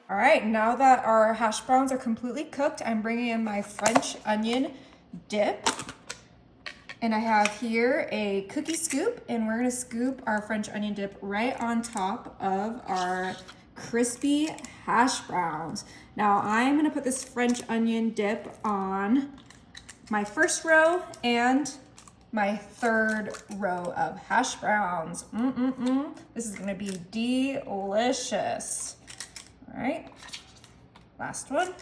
All right, now that our hash browns are completely cooked, I'm bringing in my French onion dip. And I have here a cookie scoop, and we're gonna scoop our French onion dip right on top of our crispy hash browns. Now I'm gonna put this French onion dip on my first row and my third row of hash browns. This is gonna be delicious. All right, last one.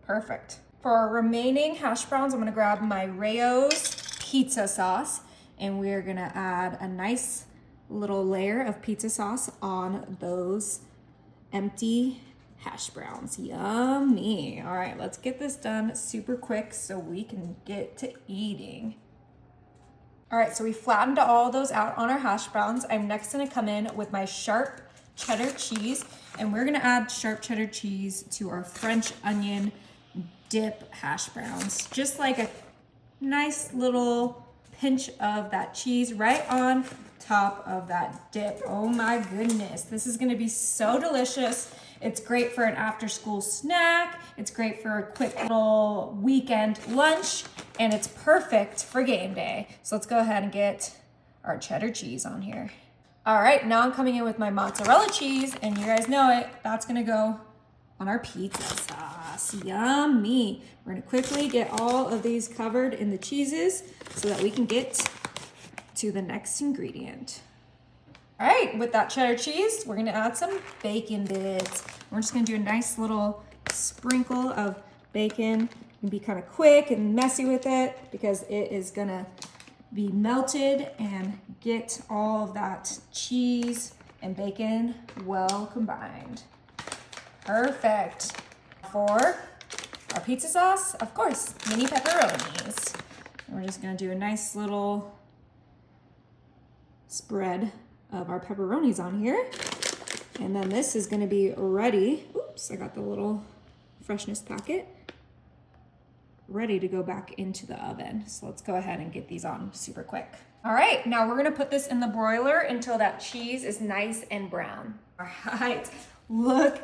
Perfect. For our remaining hash browns, I'm gonna grab my Rao's pizza sauce, and we're gonna add a nice little layer of pizza sauce on those empty hash browns. Yummy. All right, let's get this done super quick so we can get to eating. All right, so we flattened all those out on our hash browns. I'm next gonna come in with my sharp cheddar cheese, and we're gonna add sharp cheddar cheese to our French onion dip hash browns. Just like a nice little pinch of that cheese right on top of that dip. Oh my goodness, this is gonna be so delicious. It's great for an after school snack. It's great for a quick little weekend lunch, and it's perfect for game day. So let's go ahead and get our cheddar cheese on here. All right, now I'm coming in with my mozzarella cheese, and you guys know it, that's gonna go on our pizza sauce. Yummy. We're gonna quickly get all of these covered in the cheeses so that we can get to the next ingredient. All right, with that cheddar cheese, we're gonna add some bacon bits. We're just gonna do a nice little sprinkle of bacon and be kind of quick and messy with it because it is gonna be melted and get all of that cheese and bacon well combined. Perfect. For our pizza sauce, of course, mini pepperonis. And we're just gonna do a nice little spread of our pepperonis on here. And then this is gonna be ready. Oops, I got the little freshness packet. Ready to go back into the oven. So let's go ahead and get these on super quick. All right, now we're gonna put this in the broiler until that cheese is nice and brown. All right, look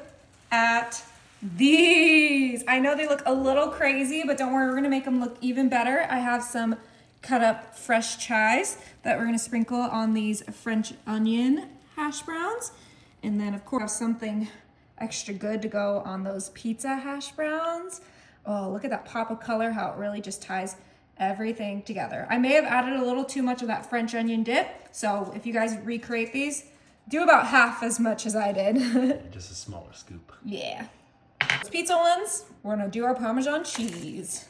at these. I know they look a little crazy, but don't worry, we're gonna make them look even better. I have some cut up fresh chives that we're gonna sprinkle on these French onion hash browns. And then of course, something extra good to go on those pizza hash browns. Oh, look at that pop of color, how it really just ties everything together. I may have added a little too much of that French onion dip. So if you guys recreate these, do about half as much as I did. Just a smaller scoop. Yeah. It's pizza ones. We're gonna do our Parmesan cheese.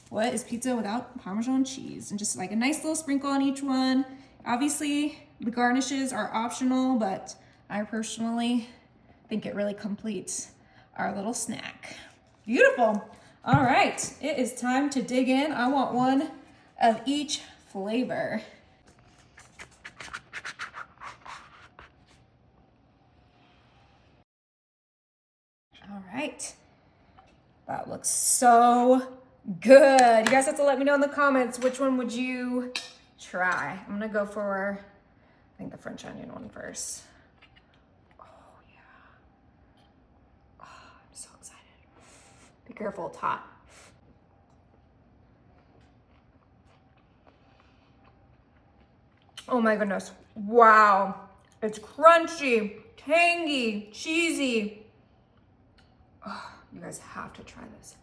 What is pizza without Parmesan cheese? And just like a nice little sprinkle on each one. Obviously, the garnishes are optional, but I personally think it really completes our little snack. Beautiful. All right, it is time to dig in. I want one of each flavor. All right, that looks so good. You guys have to let me know in the comments, which one would you try? I'm gonna go for, I think the French onion one first. Oh yeah. Oh, I'm so excited. Be careful, it's hot. Oh my goodness. Wow. It's crunchy, tangy, cheesy. Oh, you guys have to try this.